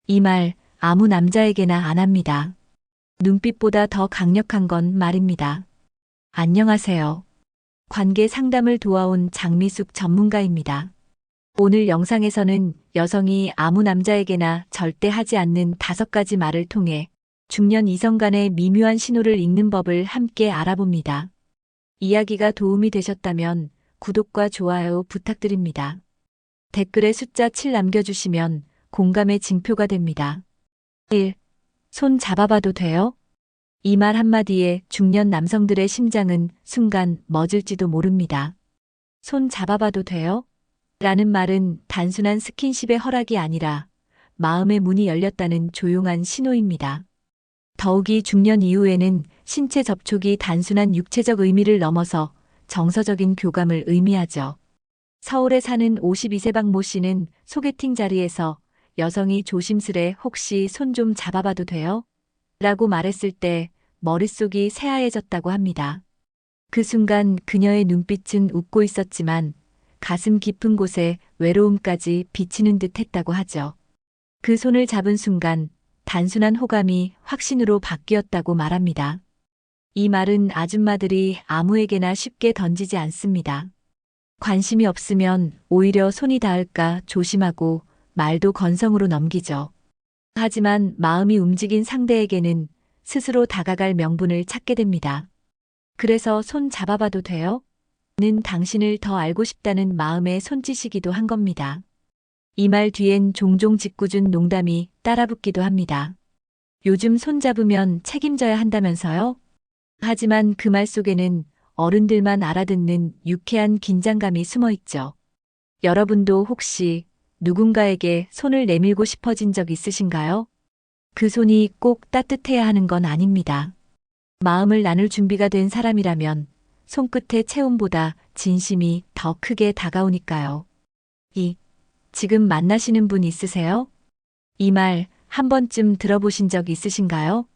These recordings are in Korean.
이 말 아무 남자에게나 안 합니다. 눈빛보다 더 강력한 건 말입니다. 안녕하세요. 관계 상담을 도와온 장미숙 전문가입니다. 오늘 영상에서는 여성이 아무 남자에게나 절대 하지 않는 5가지 말을 통해 중년 이성 간의 미묘한 신호를 읽는 법을 함께 알아봅니다. 이야기가 도움이 되셨다면 구독과 좋아요 부탁드립니다. 댓글에 숫자 7 남겨주시면 공감의 징표가 됩니다. 1. 손 잡아봐도 돼요? 이 말 한마디에 중년 남성들의 심장은 순간 멎을지도 모릅니다. 손 잡아봐도 돼요? 라는 말은 단순한 스킨십의 허락이 아니라 마음의 문이 열렸다는 조용한 신호입니다. 더욱이 중년 이후에는 신체 접촉이 단순한 육체적 의미를 넘어서 정서적인 교감을 의미하죠. 서울에 사는 52세 박모 씨는 소개팅 자리에서 여성이 조심스레 혹시 손 좀 잡아봐도 돼요? 라고 말했을 때 머릿속이 새하얘졌다고 합니다. 그 순간 그녀의 눈빛은 웃고 있었지만 가슴 깊은 곳에 외로움까지 비치는 듯 했다고 하죠. 그 손을 잡은 순간 단순한 호감이 확신으로 바뀌었다고 말합니다. 이 말은 아줌마들이 아무에게나 쉽게 던지지 않습니다. 관심이 없으면 오히려 손이 닿을까 조심하고 말도 건성으로 넘기죠. 하지만 마음이 움직인 상대에게는 스스로 다가갈 명분을 찾게 됩니다. 그래서 손 잡아봐도 돼요? 는 당신을 더 알고 싶다는 마음의 손짓이기도 한 겁니다. 이 말 뒤엔 종종 짓궂은 농담이 따라붙기도 합니다. 요즘 손 잡으면 책임져야 한다면서요? 하지만 그 말 속에는 어른들만 알아듣는 유쾌한 긴장감이 숨어 있죠. 여러분도 혹시 누군가에게 손을 내밀고 싶어진 적 있으신가요? 그 손이 꼭 따뜻해야 하는 건 아닙니다. 마음을 나눌 준비가 된 사람이라면 손끝의 체온보다 진심이 더 크게 다가오니까요. 2. 지금 만나시는 분 있으세요? 이 말 한 번쯤 들어보신 적 있으신가요?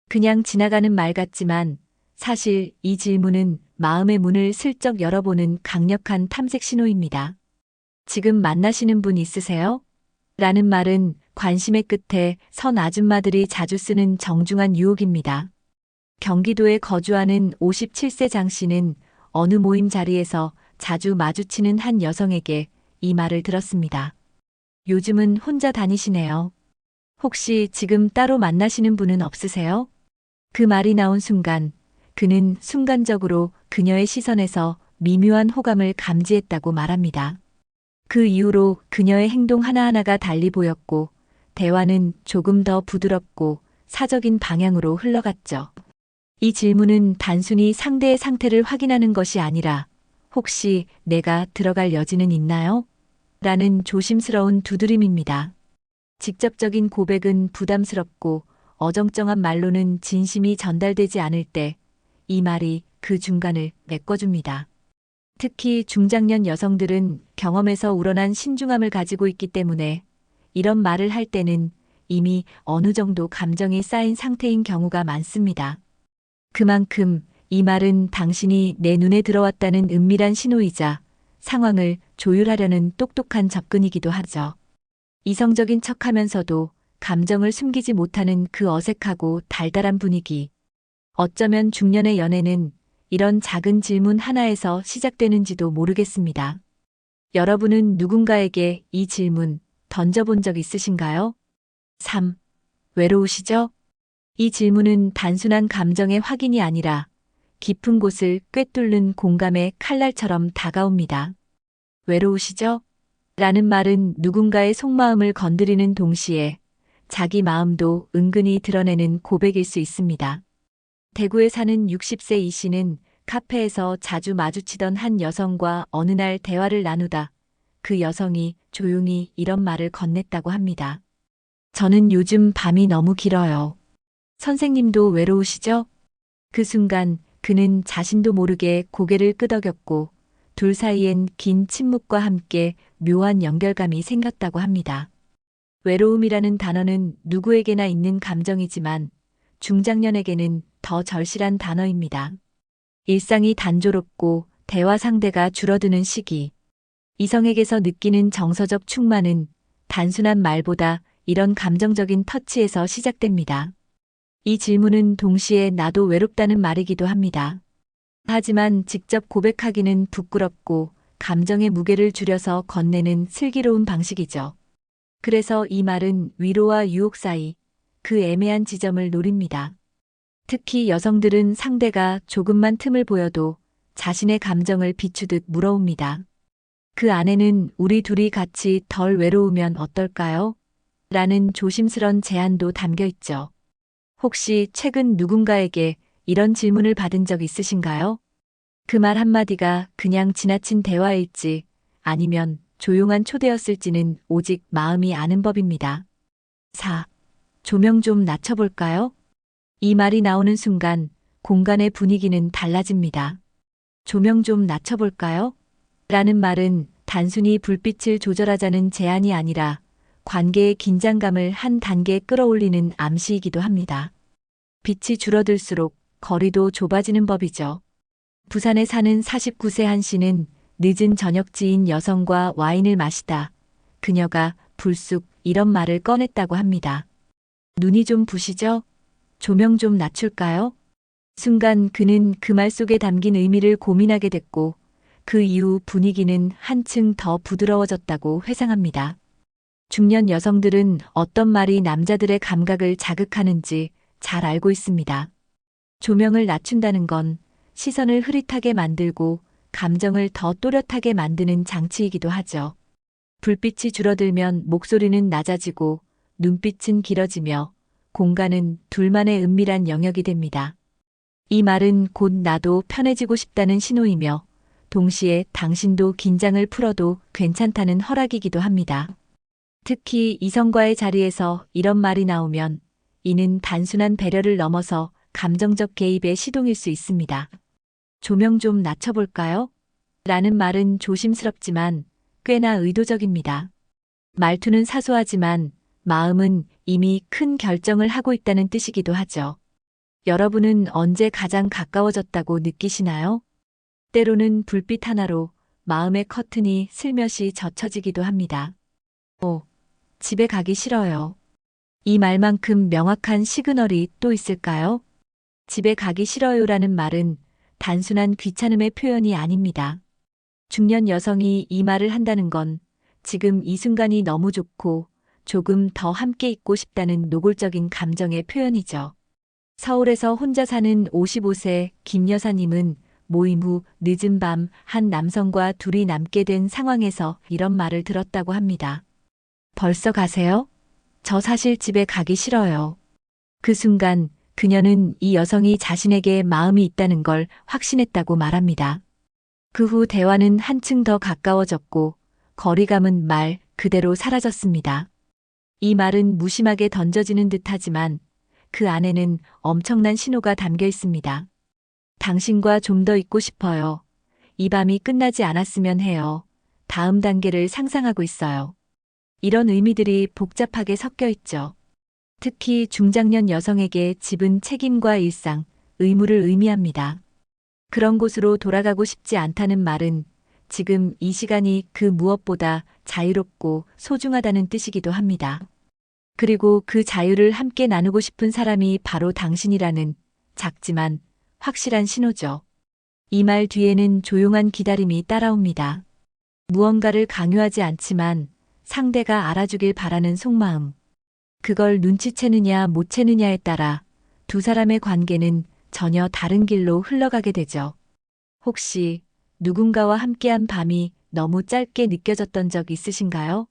그냥 지나가는 말 같지만 사실 이 질문은 마음의 문을 슬쩍 열어보는 강력한 탐색 신호입니다. 지금 만나시는 분 있으세요? 라는 말은 관심의 끝에 선 아줌마들이 자주 쓰는 정중한 유혹입니다. 경기도에 거주하는 57세 장 씨는 어느 모임 자리에서 자주 마주치는 한 여성에게 이 말을 들었습니다. 요즘은 혼자 다니시네요. 혹시 지금 따로 만나시는 분은 없으세요? 그 말이 나온 순간 그는 순간적으로 그녀의 시선에서 미묘한 호감을 감지했다고 말합니다. 그 이후로 그녀의 행동 하나하나가 달리 보였고 대화는 조금 더 부드럽고 사적인 방향으로 흘러갔죠. 이 질문은 단순히 상대의 상태를 확인하는 것이 아니라 혹시 내가 들어갈 여지는 있나요? 라는 조심스러운 두드림입니다. 직접적인 고백은 부담스럽고 어정쩡한 말로는 진심이 전달되지 않을 때 이 말이 그 중간을 메꿔줍니다. 특히 중장년 여성들은 경험에서 우러난 신중함을 가지고 있기 때문에 이런 말을 할 때는 이미 어느 정도 감정이 쌓인 상태인 경우가 많습니다. 그만큼 이 말은 당신이 내 눈에 들어왔다는 은밀한 신호이자 상황을 조율하려는 똑똑한 접근이기도 하죠. 이성적인 척하면서도 감정을 숨기지 못하는 그 어색하고 달달한 분위기. 어쩌면 중년의 연애는 이런 작은 질문 하나에서 시작되는지도 모르겠습니다. 여러분은 누군가에게 이 질문 던져본 적 있으신가요? 3. 외로우시죠? 이 질문은 단순한 감정의 확인이 아니라 깊은 곳을 꿰뚫는 공감의 칼날처럼 다가옵니다. 외로우시죠? 라는 말은 누군가의 속마음을 건드리는 동시에 자기 마음도 은근히 드러내는 고백일 수 있습니다. 대구에 사는 60세 이 씨는 카페에서 자주 마주치던 한 여성과 어느 날 대화를 나누다 그 여성이 조용히 이런 말을 건넸다고 합니다. 저는 요즘 밤이 너무 길어요. 선생님도 외로우시죠? 그 순간 그는 자신도 모르게 고개를 끄덕였고 둘 사이엔 긴 침묵과 함께 묘한 연결감이 생겼다고 합니다. 외로움이라는 단어는 누구에게나 있는 감정이지만 중장년에게는 더 절실한 단어입니다. 일상이 단조롭고 대화 상대가 줄어드는 시기. 이성에게서 느끼는 정서적 충만은 단순한 말보다 이런 감정적인 터치에서 시작됩니다. 이 질문은 동시에 나도 외롭다는 말이기도 합니다. 하지만 직접 고백하기는 부끄럽고 감정의 무게를 줄여서 건네는 슬기로운 방식이죠. 그래서 이 말은 위로와 유혹 사이 그 애매한 지점을 노립니다. 특히 여성들은 상대가 조금만 틈을 보여도 자신의 감정을 비추듯 물어옵니다. 그 안에는 우리 둘이 같이 덜 외로우면 어떨까요? 라는 조심스런 제안도 담겨 있죠. 혹시 최근 누군가에게 이런 질문을 받은 적 있으신가요? 그 말 한마디가 그냥 지나친 대화일지 아니면 조용한 초대였을지는 오직 마음이 아는 법입니다. 4. 조명 좀 낮춰볼까요? 이 말이 나오는 순간 공간의 분위기는 달라집니다. 조명 좀 낮춰볼까요? 라는 말은 단순히 불빛을 조절하자는 제안이 아니라 관계의 긴장감을 한 단계 끌어올리는 암시이기도 합니다. 빛이 줄어들수록 거리도 좁아지는 법이죠. 부산에 사는 49세 한 씨는 늦은 저녁지인 여성과 와인을 마시다 그녀가 불쑥 이런 말을 꺼냈다고 합니다. 눈이 좀 부시죠? 조명 좀 낮출까요? 순간 그는 그 말 속에 담긴 의미를 고민하게 됐고 그 이후 분위기는 한층 더 부드러워졌다고 회상합니다. 중년 여성들은 어떤 말이 남자들의 감각을 자극하는지 잘 알고 있습니다. 조명을 낮춘다는 건 시선을 흐릿하게 만들고 감정을 더 또렷하게 만드는 장치이기도 하죠. 불빛이 줄어들면 목소리는 낮아지고 눈빛은 길어지며 공간은 둘만의 은밀한 영역이 됩니다. 이 말은 곧 나도 편해지고 싶다는 신호이며 동시에 당신도 긴장을 풀어도 괜찮다는 허락이기도 합니다. 특히 이성과의 자리에서 이런 말이 나오면 이는 단순한 배려를 넘어서 감정적 개입의 시동일 수 있습니다. 조명 좀 낮춰볼까요? 라는 말은 조심스럽지만 꽤나 의도적입니다. 말투는 사소하지만 마음은 이미 큰 결정을 하고 있다는 뜻이기도 하죠. 여러분은 언제 가장 가까워졌다고 느끼시나요? 때로는 불빛 하나로 마음의 커튼이 슬며시 젖혀지기도 합니다. 5. 집에 가기 싫어요. 이 말만큼 명확한 시그널이 또 있을까요? 집에 가기 싫어요라는 말은 단순한 귀찮음의 표현이 아닙니다. 중년 여성이 이 말을 한다는 건 지금 이 순간이 너무 좋고 조금 더 함께 있고 싶다는 노골적인 감정의 표현이죠. 서울에서 혼자 사는 55세 김 여사님은 모임 후 늦은 밤 한 남성과 둘이 남게 된 상황에서 이런 말을 들었다고 합니다. 벌써 가세요? 저 사실 집에 가기 싫어요. 그 순간 그녀는 이 여성이 자신에게 마음이 있다는 걸 확신했다고 말합니다. 그 후 대화는 한층 더 가까워졌고 거리감은 말 그대로 사라졌습니다. 이 말은 무심하게 던져지는 듯하지만 그 안에는 엄청난 신호가 담겨 있습니다. 당신과 좀 더 있고 싶어요. 이 밤이 끝나지 않았으면 해요. 다음 단계를 상상하고 있어요. 이런 의미들이 복잡하게 섞여 있죠. 특히 중장년 여성에게 집은 책임과 일상, 의무를 의미합니다. 그런 곳으로 돌아가고 싶지 않다는 말은 지금 이 시간이 그 무엇보다 자유롭고 소중하다는 뜻이기도 합니다. 그리고 그 자유를 함께 나누고 싶은 사람이 바로 당신이라는 작지만 확실한 신호죠. 이 말 뒤에는 조용한 기다림이 따라옵니다. 무언가를 강요하지 않지만 상대가 알아주길 바라는 속마음. 그걸 눈치채느냐 못 채느냐에 따라 두 사람의 관계는 전혀 다른 길로 흘러가게 되죠. 혹시 누군가와 함께한 밤이 너무 짧게 느껴졌던 적 있으신가요?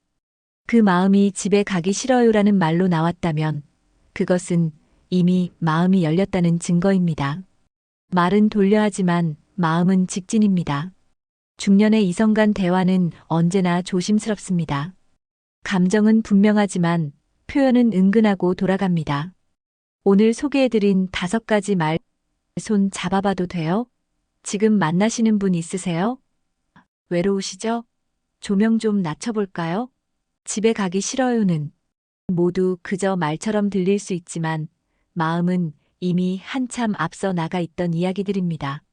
그 마음이 집에 가기 싫어요라는 말로 나왔다면 그것은 이미 마음이 열렸다는 증거입니다. 말은 돌려 하지만 마음은 직진입니다. 중년의 이성 간 대화는 언제나 조심스럽습니다. 감정은 분명하지만 표현은 은근하고 돌아갑니다. 오늘 소개해드린 5가지 말, 손 잡아봐도 돼요? 지금 만나시는 분 있으세요? 외로우시죠? 조명 좀 낮춰볼까요? 집에 가기 싫어요는 모두 그저 말처럼 들릴 수 있지만 마음은 이미 한참 앞서 나가 있던 이야기들입니다.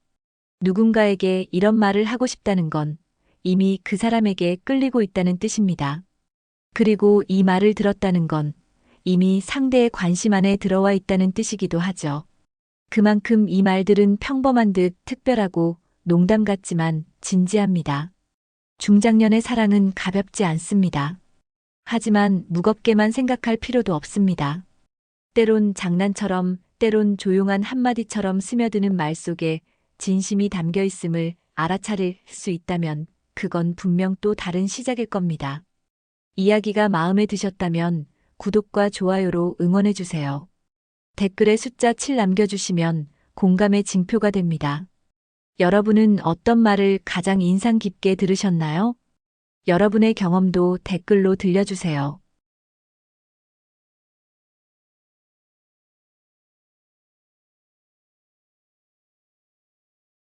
누군가에게 이런 말을 하고 싶다는 건 이미 그 사람에게 끌리고 있다는 뜻입니다. 그리고 이 말을 들었다는 건 이미 상대의 관심 안에 들어와 있다는 뜻이기도 하죠. 그만큼 이 말들은 평범한 듯 특별하고 농담 같지만 진지합니다. 중장년의 사랑은 가볍지 않습니다. 하지만 무겁게만 생각할 필요도 없습니다. 때론 장난처럼, 때론 조용한 한마디처럼 스며드는 말 속에 진심이 담겨 있음을 알아차릴 수 있다면 그건 분명 또 다른 시작일 겁니다. 이야기가 마음에 드셨다면 구독과 좋아요로 응원해주세요. 댓글에 숫자 7 남겨주시면 공감의 징표가 됩니다. 여러분은 어떤 말을 가장 인상 깊게 들으셨나요? 여러분의 경험도 댓글로 들려주세요.